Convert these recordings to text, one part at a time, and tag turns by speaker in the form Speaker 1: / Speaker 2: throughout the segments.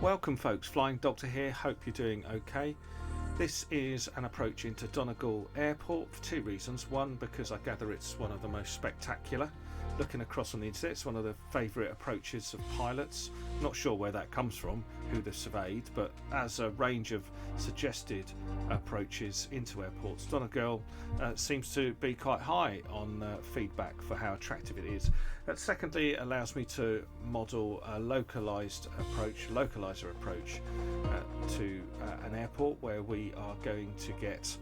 Speaker 1: Welcome folks, Flying Doctor here, hope you're doing okay. This is an approach into Donegal Airport for two reasons. One, because I gather it's one of the most spectacular. Looking across on the internet, it's one of the favourite approaches of pilots. Not sure where that comes from, who they've surveyed, but as a range of suggested approaches into airports, Donegal seems to be quite high on feedback for how attractive it is. Secondly, it allows me to model a localizer approach to an airport where we are going to get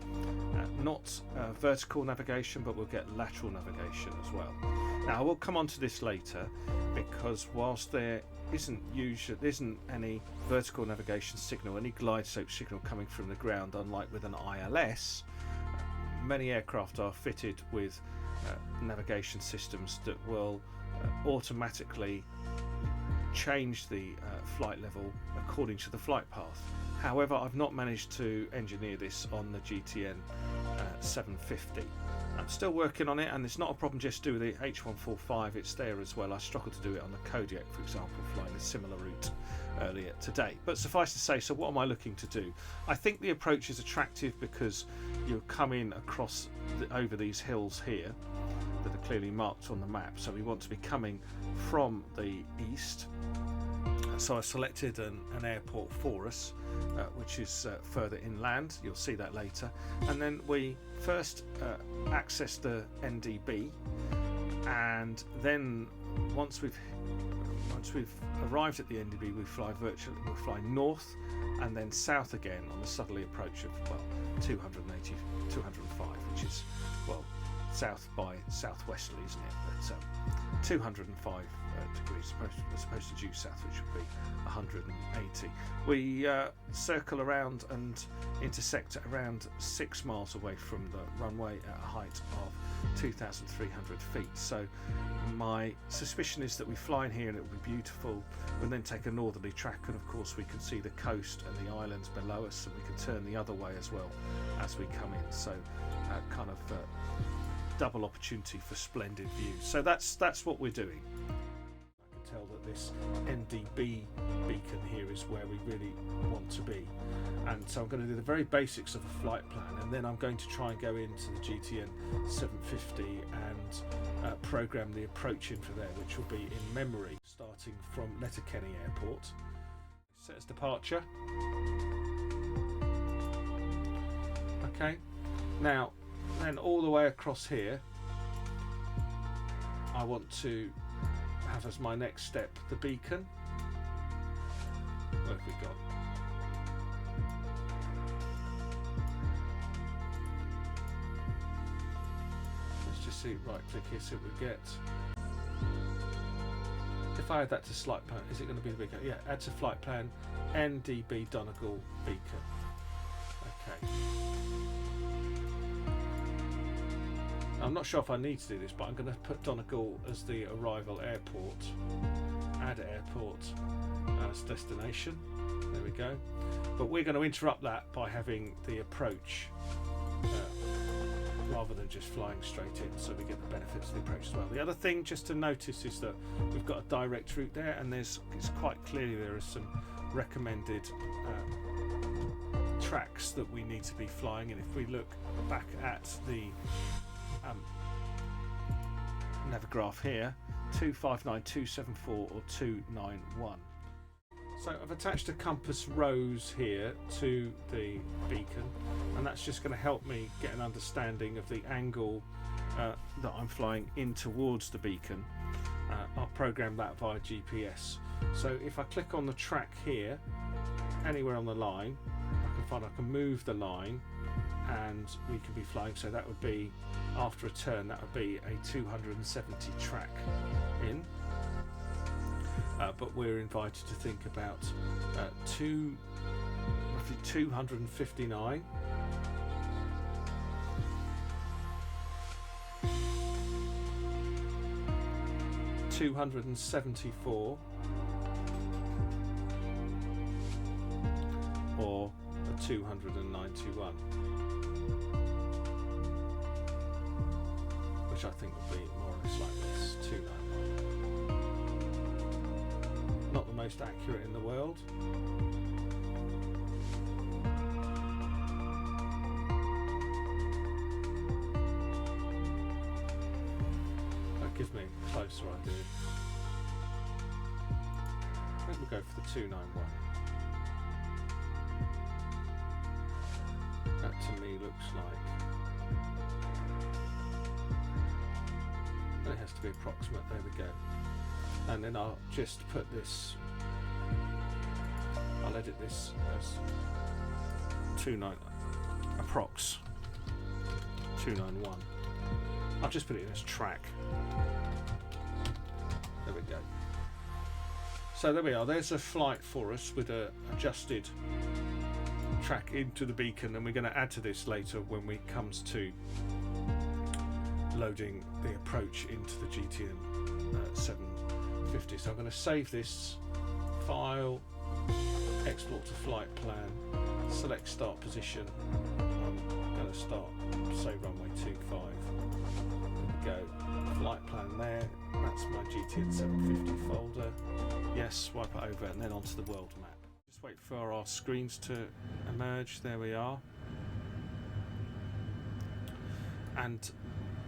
Speaker 1: not vertical navigation, but we'll get lateral navigation as well. Now I will come on to this later, because whilst there isn't any vertical navigation signal, any glide slope signal coming from the ground, unlike with an ILS, many aircraft are fitted with navigation systems that will automatically change the flight level according to the flight path. However, I've not managed to engineer this on the GTN 750. I'm still working on it, and it's not a problem just to do with the H145, it's there as well. I struggled to do it on the Kodiak, for example, flying a similar route earlier today. But suffice to say, so what am I looking to do? I think the approach is attractive because you're coming across over these hills here that are clearly marked on the map. So we want to be coming from the east. So I selected an airport for us, which is further inland. You'll see that later. And then we first access the NDB, and then once we've arrived at the NDB, we fly north and then south again on the southerly approach of 205, which is south by southwesterly, isn't it? But 205 degrees as opposed to due south, which would be 180. We circle around and intersect at around 6 miles away from the runway at a height of 2,300 feet. So my suspicion is that we fly in here and it will be beautiful. We'll then take a northerly track, and of course we can see the coast and the islands below us, and we can turn the other way as well as we come in. So kind of double opportunity for splendid views. So that's what we're doing. I can tell that this NDB beacon here is where we really want to be, and so I'm going to do the very basics of a flight plan, and then I'm going to try and go into the GTN 750 and program the approach in for there, which will be in memory, starting from LetterKenny Airport. Set as departure. Okay, now then all the way across here, I want to have as my next step the beacon. What have we got? Let's just see, right click here, see what we get. If I add that to Flightplan, is it going to be the beacon? Yeah, add to Flightplan, NDB Donegal beacon. Okay. I'm not sure if I need to do this, but I'm going to put Donegal as the arrival airport, add airport as destination. There we go. But we're going to interrupt that by having the approach rather than just flying straight in, so we get the benefits of the approach as well. The other thing just to notice is that we've got a direct route there, and it's quite clearly there are some recommended tracks that we need to be flying. And if we look back at the Navigraph here, 259, 274 or 291. So I've attached a compass rose here to the beacon, and that's just going to help me get an understanding of the angle that I'm flying in towards the beacon. I'll program that via GPS. So if I click on the track here, anywhere on the line, I can move the line and we can be flying. So that would be, after a turn, that would be a 270 track in. But we're invited to think about roughly 259. $274 or a 291, which I think would be more or less like this, 291. not the most accurate in the world. That gives me a closer idea. I think we'll go for the 291. That to me looks like it has to be approximate. There we go. And then I'll just put this, I'll edit this as 29 approx 291. I'll just put it in as track. There we go. So there we are, there's a flight for us with a adjusted track into the beacon, and we're going to add to this later when we comes to loading the approach into the GTN 750. So I'm going to save this file, export to Flightplan, select start position. I'm going to start, say, runway 25. There we go, Flightplan there, that's my GTN 750 folder. Yes, swipe it over and then onto the world map. Just wait for our screens to emerge. There we are. And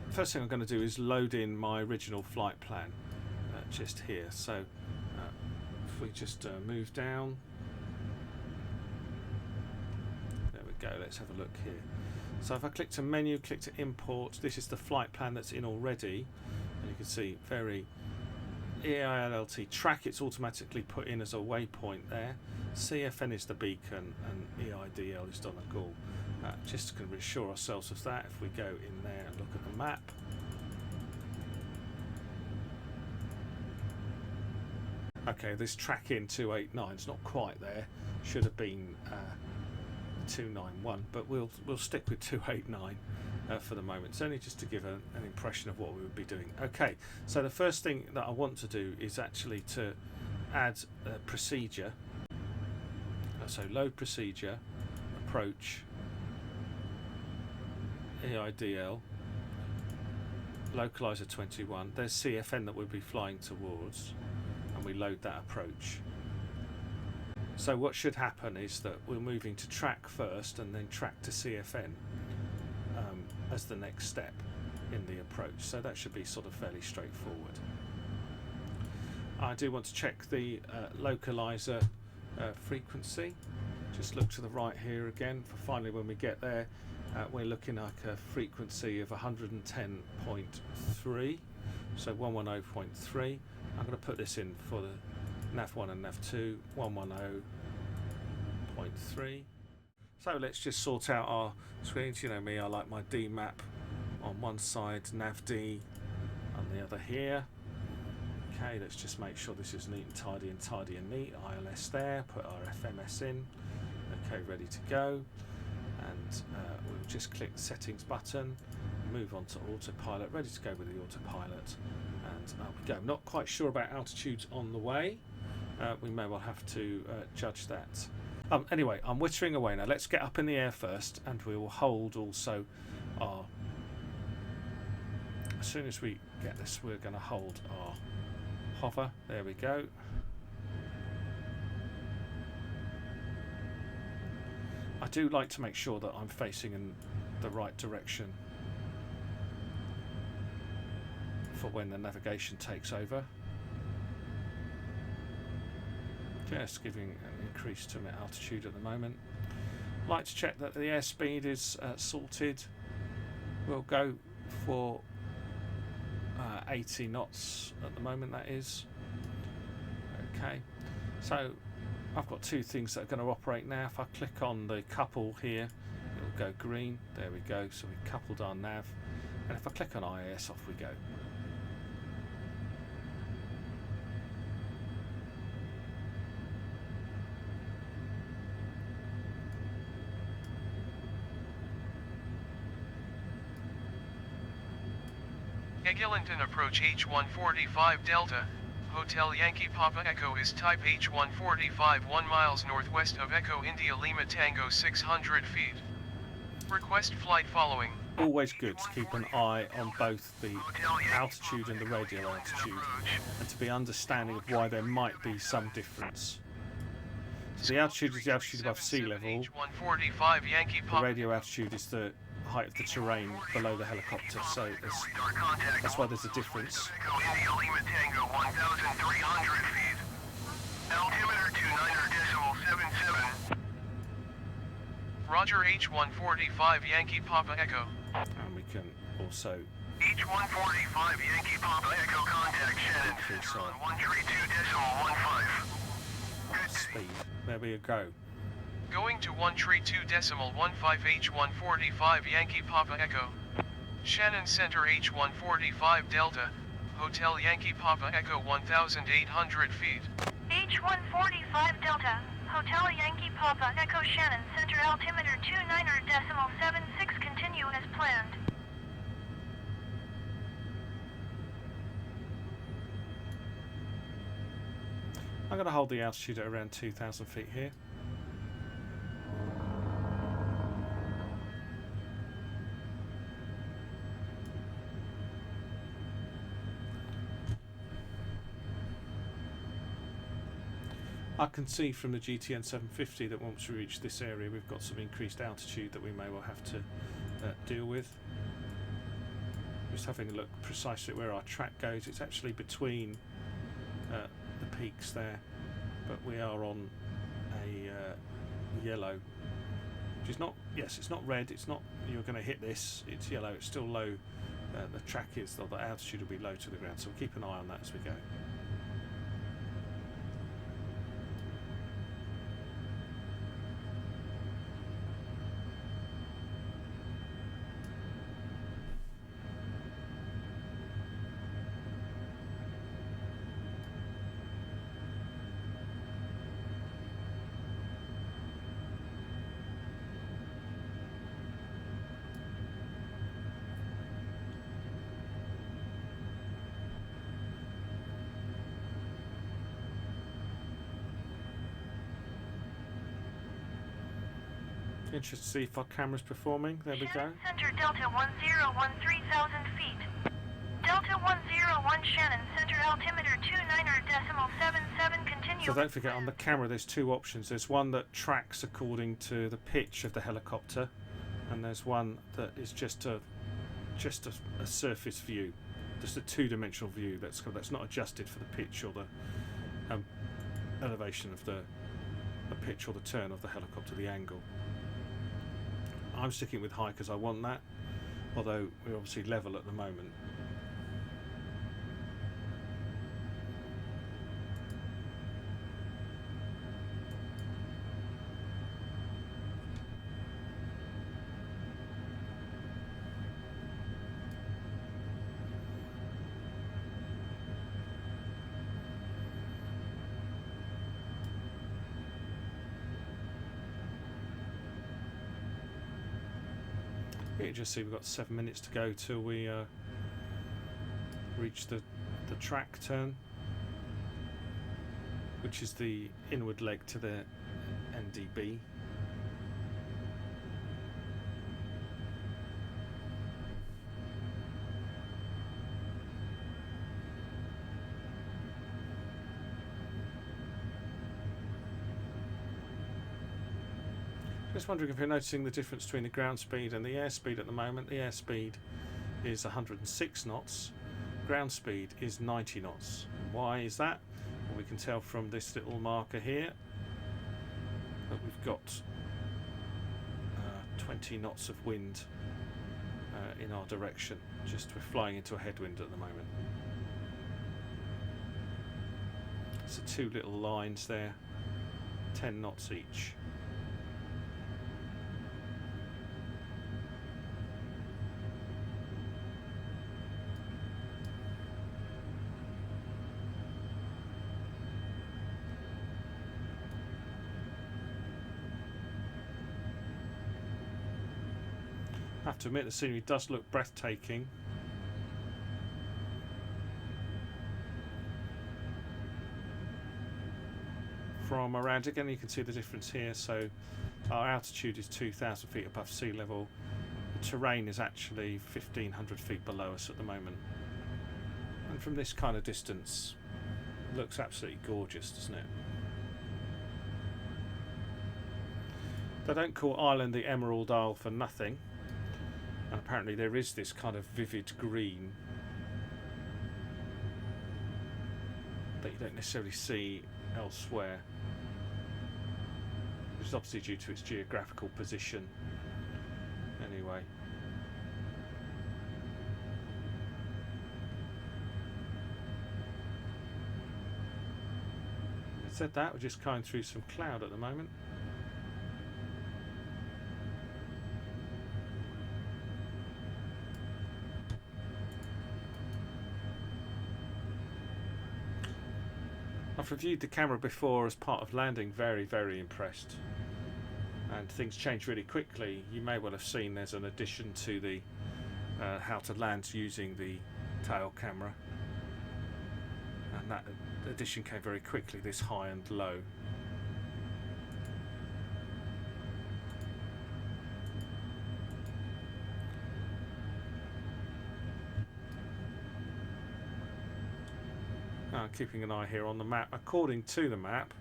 Speaker 1: first thing I'm going to do is load in my original flight plan just here. So if we just move down, there we go. Let's have a look here. So if I click to menu, click to import, this is the flight plan that's in already, and you can see very EILT track, it's automatically put in as a waypoint there. CFN is the beacon and EIDL is Donegal. Just to reassure ourselves of that, if we go in there and look at the map, okay, this track in 289 is not quite there, should have been 291, but we'll stick with 289 for the moment. It's only just to give an impression of what we would be doing. Okay, so the first thing that I want to do is actually to add a procedure. So load procedure, approach, EIDL, Localizer 21. There's CFN that we'll be flying towards, and we load that approach. So what should happen is that we're moving to track first and then track to CFN as the next step in the approach. So that should be sort of fairly straightforward. I do want to check the localizer frequency. Just look to the right here again. For finally, when we get there, we're looking like a frequency of 110.3, so 110.3. I'm going to put this in for the Nav 1 and Nav 2, 110.3. So let's just sort out our screens. You know me, I like my D map on one side, Nav D on the other here. Okay, let's just make sure this is neat and tidy and neat. ILS there, put our FMS in. Okay, ready to go. And we'll just click the settings button, move on to autopilot, ready to go with the autopilot. And up we go. I'm not quite sure about altitudes on the way. We may well have to judge that. Anyway, I'm whittering away now. Let's get up in the air first, and we will hold also our... As soon as we get this, we're going to hold our hover. There we go. I do like to make sure that I'm facing in the right direction for when the navigation takes over. Just giving an increase to my altitude at the moment. Like to check that the airspeed is sorted. We'll go for 80 knots at the moment, that is. Okay, so I've got two things that are going to operate now. If I click on the couple here, it'll go green. There we go. So we coupled our nav. And if I click on IAS, off we go.
Speaker 2: Eglinton approach H145 Delta, Hotel Yankee Papa Echo is type H145 1 miles northwest of Echo India Lima Tango 600 feet. Request flight following.
Speaker 1: always good to keep an eye on both the altitude and the radial altitude, and to be understanding of why there might be some difference. So the altitude is the altitude above sea level.
Speaker 2: H145 Yankee
Speaker 1: The radial altitude is the height of the terrain below the helicopter, so that's why there's a difference.
Speaker 2: Roger, H145 Yankee Papa Echo.
Speaker 1: And we can also
Speaker 2: H145 Yankee Papa Echo, contact Shannon
Speaker 1: increase our
Speaker 2: 132.15.
Speaker 1: speed. There we go.
Speaker 2: Going to 132.15 H145 Yankee Papa Echo. Shannon Center H145 Delta, Hotel Yankee Papa Echo 1,800 feet.
Speaker 3: H145 Delta, Hotel Yankee Papa Echo Shannon Center altimeter 29.76, continue as planned.
Speaker 1: I'm going to hold the altitude at around 2,000 feet here. I can see from the GTN 750 that once we reach this area we've got some increased altitude that we may well have to deal with. Just having a look precisely where our track goes. It's actually between the peaks there, but we are on a yellow, which is not, yes, it's not red, it's not you're going to hit this, it's yellow, it's still low. The track is, the altitude will be low to the ground, so we'll keep an eye on that as we go. Interested to see if our camera's performing. There we go.
Speaker 3: Center Delta 1013,000 feet. Delta 101 Shannon Center altimeter 29.77, continue.
Speaker 1: So don't forget, on the camera there's two options. There's one that tracks according to the pitch of the helicopter, and there's one that is just a surface view, just a two-dimensional view that's not adjusted for the pitch or the elevation of the pitch or the turn of the helicopter, the angle. I'm sticking with high because I want that, although we're obviously level at the moment. You just see we've got 7 minutes to go till we reach the track turn, which is the inward leg to the NDB. Just wondering if you're noticing the difference between the ground speed and the airspeed at the moment. The airspeed is 106 knots, ground speed is 90 knots. Why is that? Well, we can tell from this little marker here that we've got 20 knots of wind in our direction. Just we're flying into a headwind at the moment. So two little lines there, 10 knots each. I have to admit the scenery does look breathtaking. From around, again you can see the difference here, so our altitude is 2,000 feet above sea level, the terrain is actually 1,500 feet below us at the moment. And from this kind of distance, it looks absolutely gorgeous, doesn't it? They don't call Ireland the Emerald Isle for nothing. And apparently there is this kind of vivid green that you don't necessarily see elsewhere, which is obviously due to its geographical position. Anyway, having said that, we're just going through some cloud at the moment. I've reviewed the camera before as part of landing, very, very impressed. And things change really quickly. You may well have seen there's an addition to the how to land using the tail camera. And that addition came very quickly, this high and low. Keeping an eye here on the map. According to the map,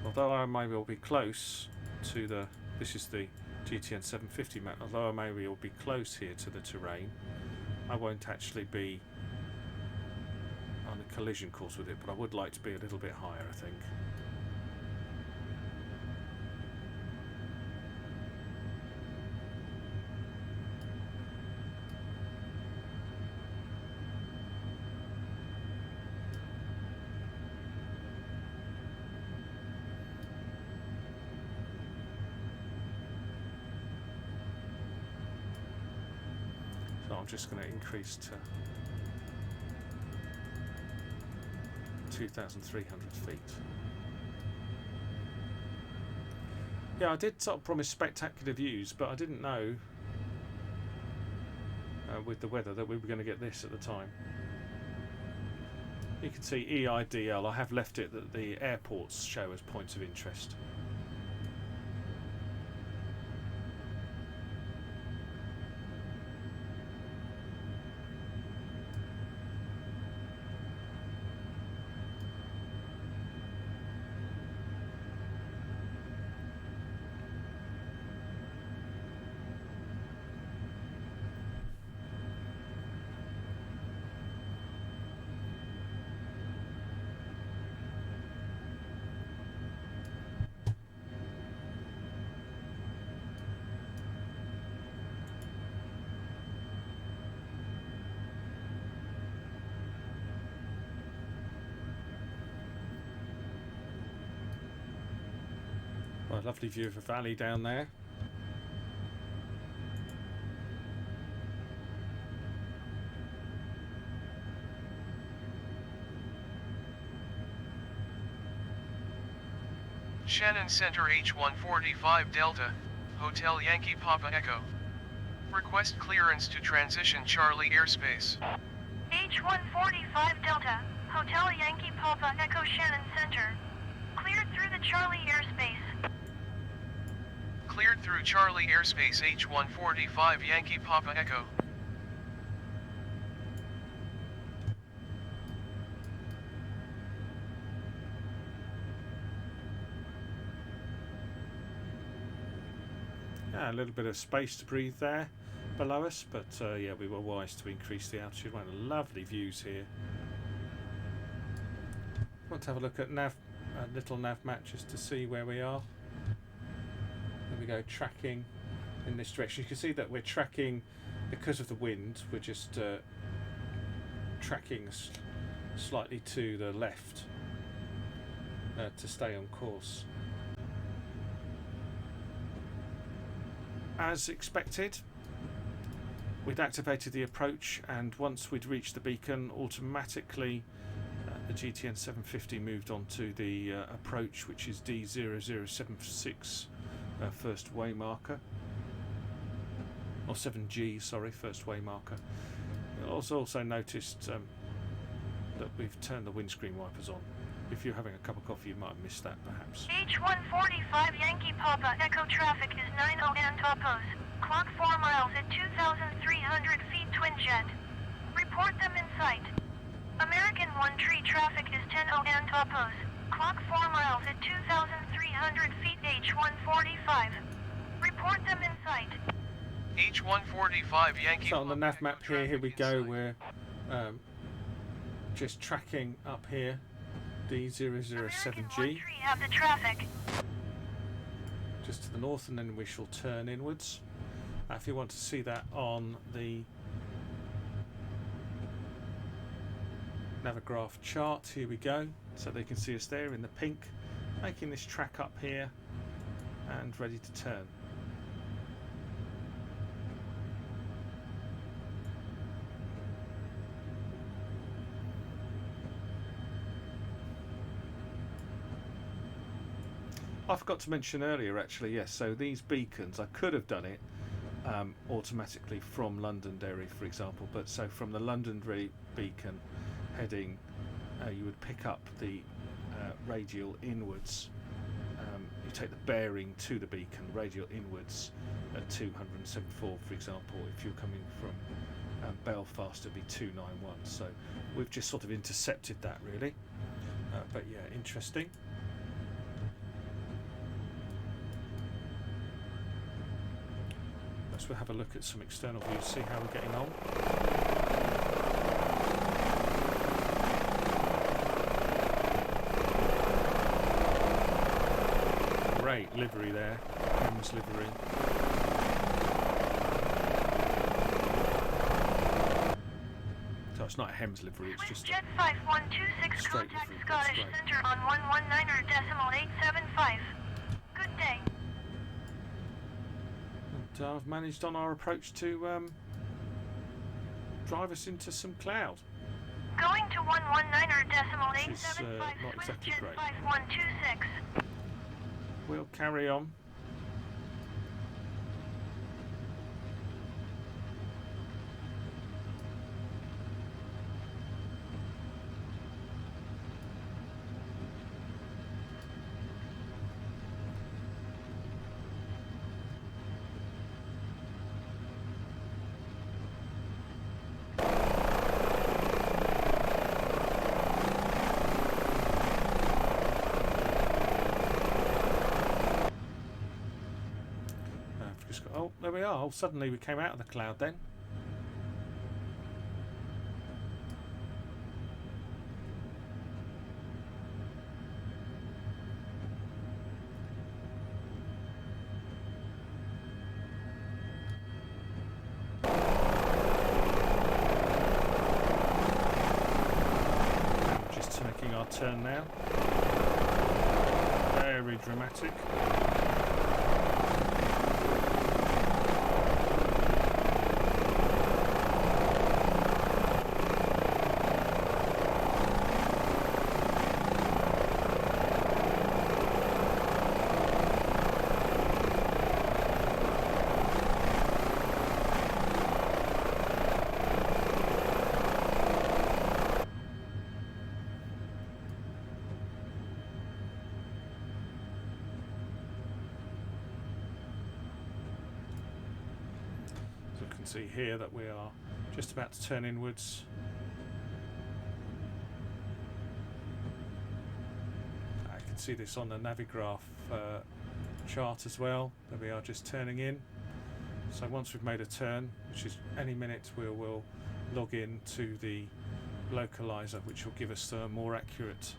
Speaker 1: although I may well be close to the, this is the GTN 750 map, although I may well be close here to the terrain, I won't actually be on a collision course with it, but I would like to be a little bit higher, I think. I'm just going to increase to 2,300 feet. Yeah, I did sort of promise spectacular views, but I didn't know with the weather that we were going to get this at the time. You can see EIDL. I have left it that the airports show as points of interest. Well, a lovely view of a valley down there.
Speaker 2: Shannon Center H145 Delta, Hotel Yankee Papa Echo. Request clearance to transition Charlie airspace.
Speaker 3: H145 Delta, Hotel Yankee Papa Echo Shannon Center. Cleared through the Charlie airspace.
Speaker 2: Cleared through Charlie airspace H145 Yankee Papa Echo.
Speaker 1: Yeah, a little bit of space to breathe there below us, but yeah, we were wise to increase the altitude. One of the lovely views here. Want to have a look at LittleNav map just to see where we are. There we go, tracking in this direction. You can see that we're tracking because of the wind. We're just tracking slightly to the left to stay on course. As expected, we'd activated the approach, and once we'd reached the beacon, automatically the GTN 750 moved on to the approach, which is D0076, first waymarker, or 7G, sorry, first waymarker. Also noticed that we've turned the windscreen wipers on. If you're having a cup of coffee, you might have missed that, perhaps.
Speaker 3: H145 Yankee Papa Echo traffic is 90 and oppose. Clock 4 miles at 2,300 feet twin jet. Report them in sight. American 1 tree traffic is 10-0 and oppose. Clock 4 miles at 2,300 feet H145. Report them in sight.
Speaker 2: H145 Yankee.
Speaker 1: So on the nav map here, we
Speaker 2: traffic
Speaker 1: go.
Speaker 2: in sight.
Speaker 1: We're just tracking up here, D007G,
Speaker 3: American 1 tree have the traffic.
Speaker 1: just to the north, and then we shall turn inwards. If you want to see that on the Navigraph chart, here we go. So they can see us there in the pink, making this track up here and ready to turn. I forgot to mention earlier, actually, yes, so these beacons, I could have done it automatically from Londonderry, for example, but so from the Londonderry beacon heading, you would pick up the radial inwards. You take the bearing to the beacon, radial inwards at 274, for example. If you're coming from Belfast, it'd be 291. So we've just sort of intercepted that, really. But yeah, interesting. Let's have a look at some external views, see how we're getting on. Great livery there, Hems livery. So it's not a Hems livery, it's just
Speaker 3: Jet 5126
Speaker 1: straight
Speaker 3: contact
Speaker 1: livery.
Speaker 3: Scottish
Speaker 1: That's great.
Speaker 3: Centre on 119.875. Good day.
Speaker 1: And I've managed on our approach to drive us into some cloud.
Speaker 3: Going to 119.875.
Speaker 1: Which is, not
Speaker 3: Swiss
Speaker 1: exactly
Speaker 3: Jet
Speaker 1: great.
Speaker 3: 5126.
Speaker 1: We'll carry on. Oh, there we are. Oh, suddenly we came out of the cloud then. And just taking our turn now. Very dramatic. See here that we are just about to turn inwards. I can see this on the Navigraph chart as well. There we are, just turning in. So once we've made a turn, which is any minute, we will log in to the Localizer, which will give us a more accurate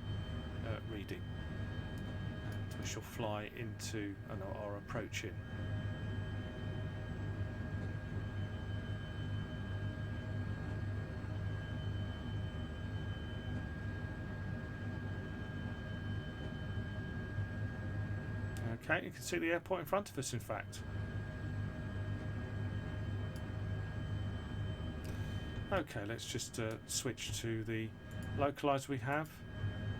Speaker 1: reading. And we shall fly into our approach in. Okay, you can see the airport in front of us, in fact. Okay, let's just switch to the Localizer we have.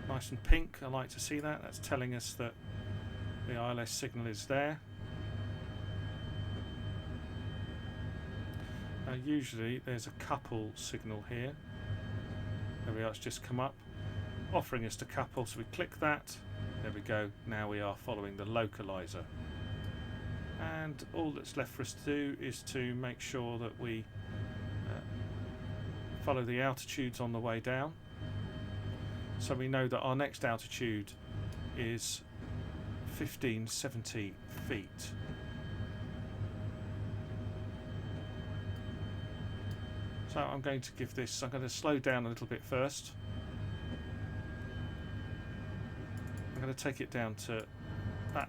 Speaker 1: Nice and pink, I like to see that. That's telling us that the ILS signal is there. Now usually there's a couple signal here. There we are, it's just come up, offering us to couple, so we click that. There we go, now we are following the Localizer. And all that's left for us to do is to make sure that we follow the altitudes on the way down. So we know that our next altitude is 1570 feet. So I'm going to give this, I'm going to slow down a little bit first. I'm going to take it down to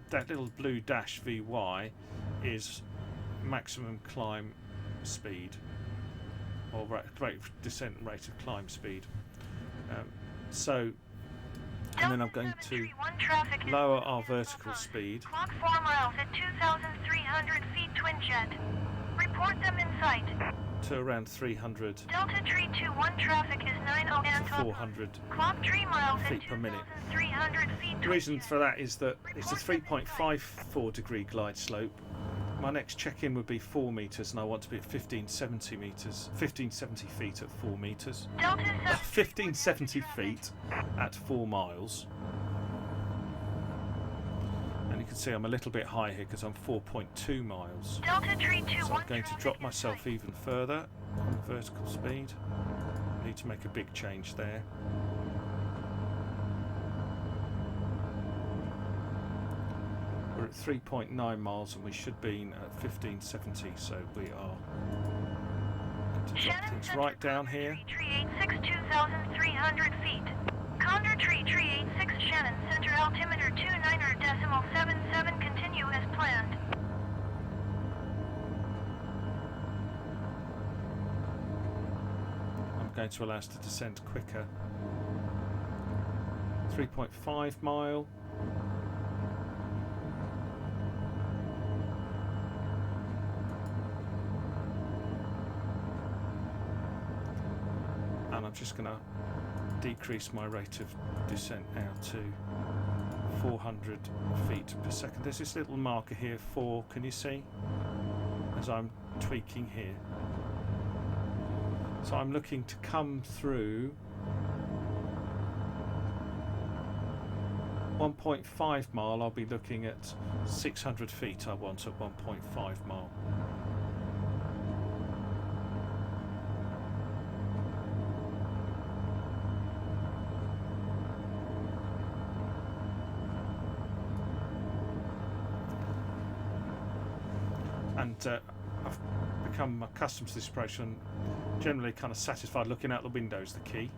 Speaker 1: that little blue dash VY is maximum climb speed, or rate of descent and rate of climb speed. And then I'm going to lower our vertical speed.
Speaker 3: Clock 4 miles at 2,300 feet twin jet. Report them in sight.
Speaker 1: To around 300
Speaker 3: Delta Tree 21 traffic is 90 and
Speaker 1: to 400
Speaker 3: Clock 3 miles
Speaker 1: feet
Speaker 3: at
Speaker 1: per minute.
Speaker 3: 2,300 feet.
Speaker 1: The reason for that is that it's a 3.54 degree glide slope. My next check-in would be 4 meters, and I want to be at 1570 meters, 1570 feet at 4 meters.
Speaker 3: Delta
Speaker 1: 1570 feet at 4 miles. And you can see I'm a little bit high here because I'm 4.2 miles.
Speaker 3: Delta Tree 21
Speaker 1: So I'm going to drop myself even further on the vertical speed. I need to make a big change there. We're at 3.9 miles and we should be at 1570, so we are going to drop things right down here.
Speaker 3: Tree 86 2,300 feet. Condor Tree 86 Shannon Center altimeter 29.77 continue as planned.
Speaker 1: I'm going to allow us to descend quicker. 3.5 mile. And I'm just going to decrease my rate of descent now to 400 feet per second. There's this little marker here, 4, can you see? As I'm tweaking here. So I'm looking to come through 1.5 mile. I'll be looking at 600 feet I want at 1.5 mile. And I've become accustomed to this approach and generally kind of satisfied looking out the window is the key.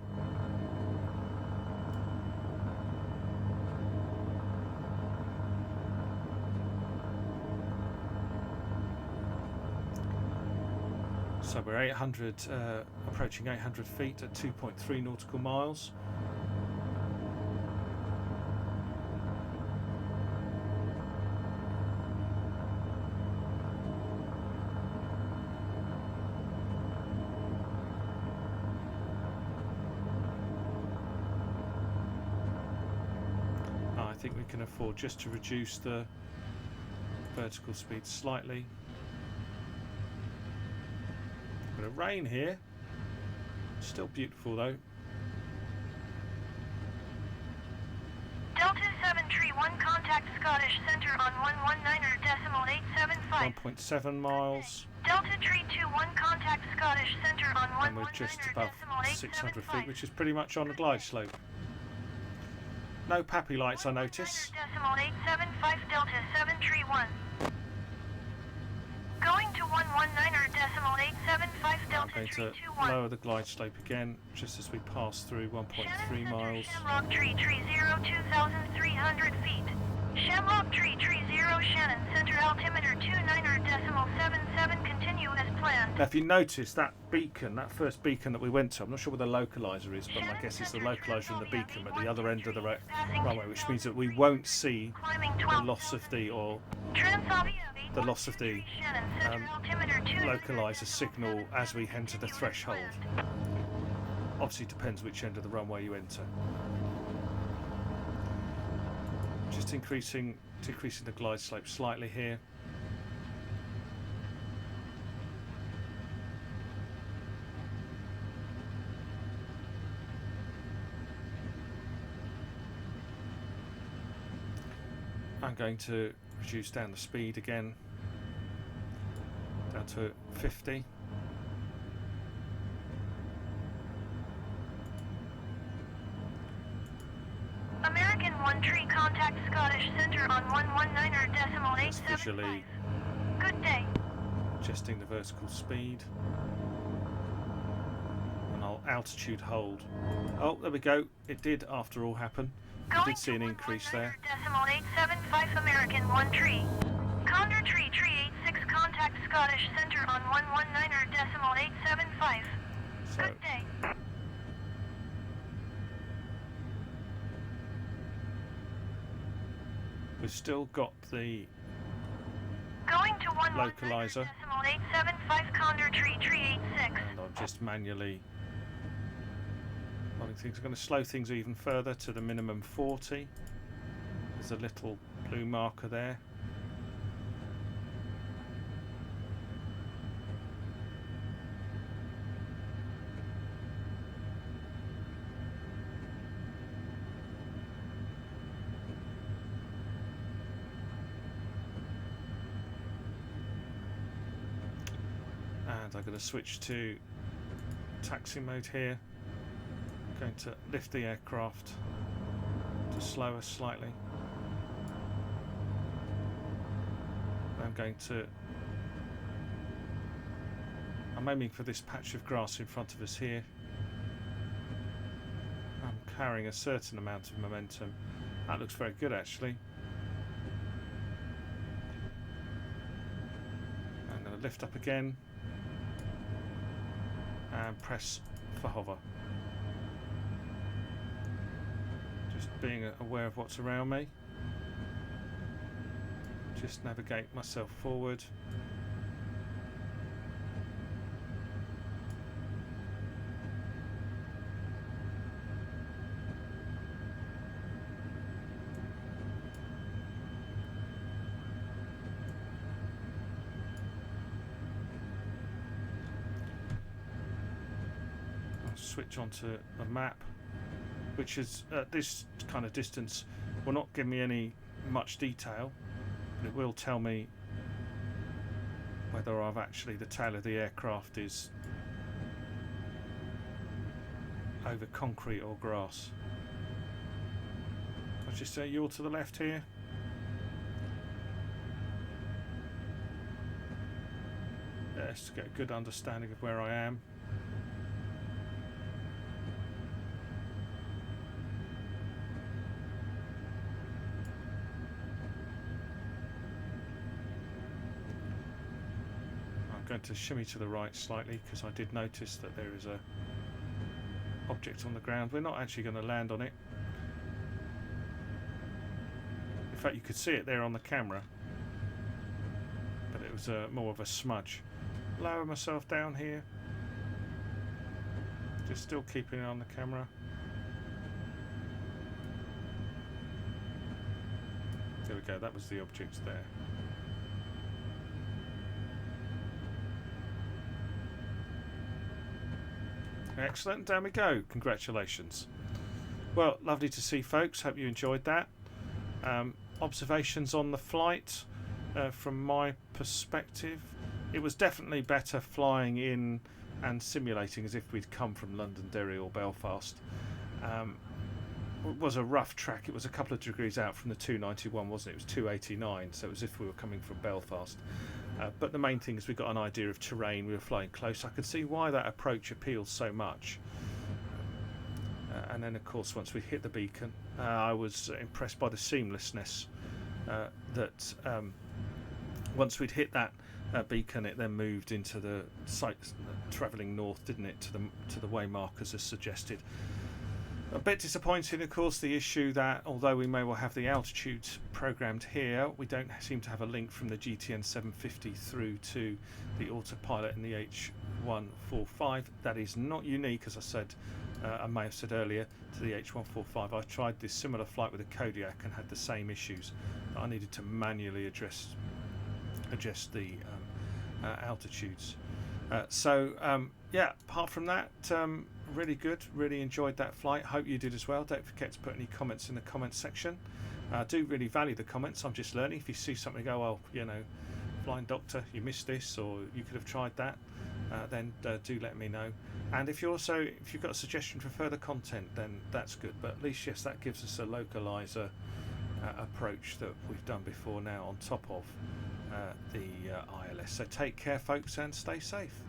Speaker 1: So we're 800, approaching 800 feet at 2.3 nautical miles. I think we can afford just to reduce the vertical speed slightly. Bit of rain here, still beautiful though.
Speaker 3: Delta 7 Tree 1 contact Scottish Centre on 119.875.
Speaker 1: 1.7 miles.
Speaker 3: Delta Tree 21 contact Scottish Centre on
Speaker 1: And we're just above 600 feet, which is pretty much on the glide slope. No pappy lights I notice.
Speaker 3: 119.875 Delta 7 Tree 1. Going to 119.875 Delta
Speaker 1: I'm going
Speaker 3: Tree
Speaker 1: to
Speaker 3: 21.
Speaker 1: lower the glide slope again, just as we pass through 1.3 miles.
Speaker 3: Shamrock Tree 0 2,300 feet. Shamrock Tree 0 Shannon Center altimeter 29.77 continue as planned.
Speaker 1: Now if you notice that beacon, that first beacon that we went to, I'm not sure where the localizer is, but my guess is the localizer and the beacon at the other end of the runway, which means that we won't see the loss of the, localizer signal as we enter the threshold. Obviously it depends which end of the runway you enter. Just decreasing the glide slope slightly here. I'm going to reduce down the speed again. Down to 50.
Speaker 3: American 1 tree, contact Scottish Centre on 119.875.
Speaker 1: Visually
Speaker 3: Good day.
Speaker 1: adjusting the vertical speed. And I'll altitude hold. Oh, there we go. It did after all happen. I did see an increase there.
Speaker 3: 119.875 American 1 tree. Condor tree 86, contact Scottish Centre on 119.875.
Speaker 1: So
Speaker 3: Good day.
Speaker 1: we've still got the
Speaker 3: Going to
Speaker 1: Localizer.
Speaker 3: 119.875 Condor tree 86.
Speaker 1: and I'm just manually loading things. I'm going to slow things even further to the minimum 40. There's a little blue marker there. And I'm going to switch to taxi mode here. I'm going to lift the aircraft to slow us slightly. I'm going to... I'm aiming for this patch of grass in front of us here. I'm carrying a certain amount of momentum. That looks very good actually. I'm going to lift up again and press for hover. Just being aware of what's around me. Just navigate myself forward. I'll switch onto the map, which is at this kind of distance will not give me any much detail. It will tell me whether I've actually, the tail of the aircraft is over concrete or grass. I'll just say you're to the left here. Yes, to get a good understanding of where I am. Going to shimmy to the right slightly because I did notice that there is a object on the ground. We're not actually going to land on it. In fact, you could see it there on the camera, but it was more of a smudge. Lower myself down here, just still keeping it on the camera. There we go, that was the object there. Excellent, down we go. Congratulations. Well, lovely to see folks. Hope you enjoyed that. Observations on the flight from my perspective. It was definitely better flying in and simulating as if we'd come from Londonderry or Belfast. It was a rough track. It was a couple of degrees out from the 291, wasn't it? It was 289, so it was as if we were coming from Belfast. But the main thing is we got an idea of terrain. We were flying close. I could see why that approach appeals so much. And then, of course, once we hit the beacon, I was impressed by the seamlessness that once we'd hit that beacon, it then moved into the site, travelling north, didn't it, to the waymarkers as suggested. A bit disappointing, of course, the issue that although we may well have the altitude programmed here, we don't seem to have a link from the GTN 750 through to the autopilot in the H145. That is not unique, as I said, I may have said earlier, to the H145. I tried this similar flight with a Kodiak and had the same issues. I needed to manually adjust the altitudes. Yeah, apart from that, really good, really enjoyed that flight. Hope you did as well. Don't forget to put any comments in the comments section. I do really value the comments. I'm just learning. If you see something, go, well, you know, Flying Doctor, you missed this, or you could have tried that, then do let me know. And if you've got a suggestion for further content, then that's good. But at least, yes, that gives us a localizer approach that we've done before now on top of the ILS. So take care, folks, and stay safe.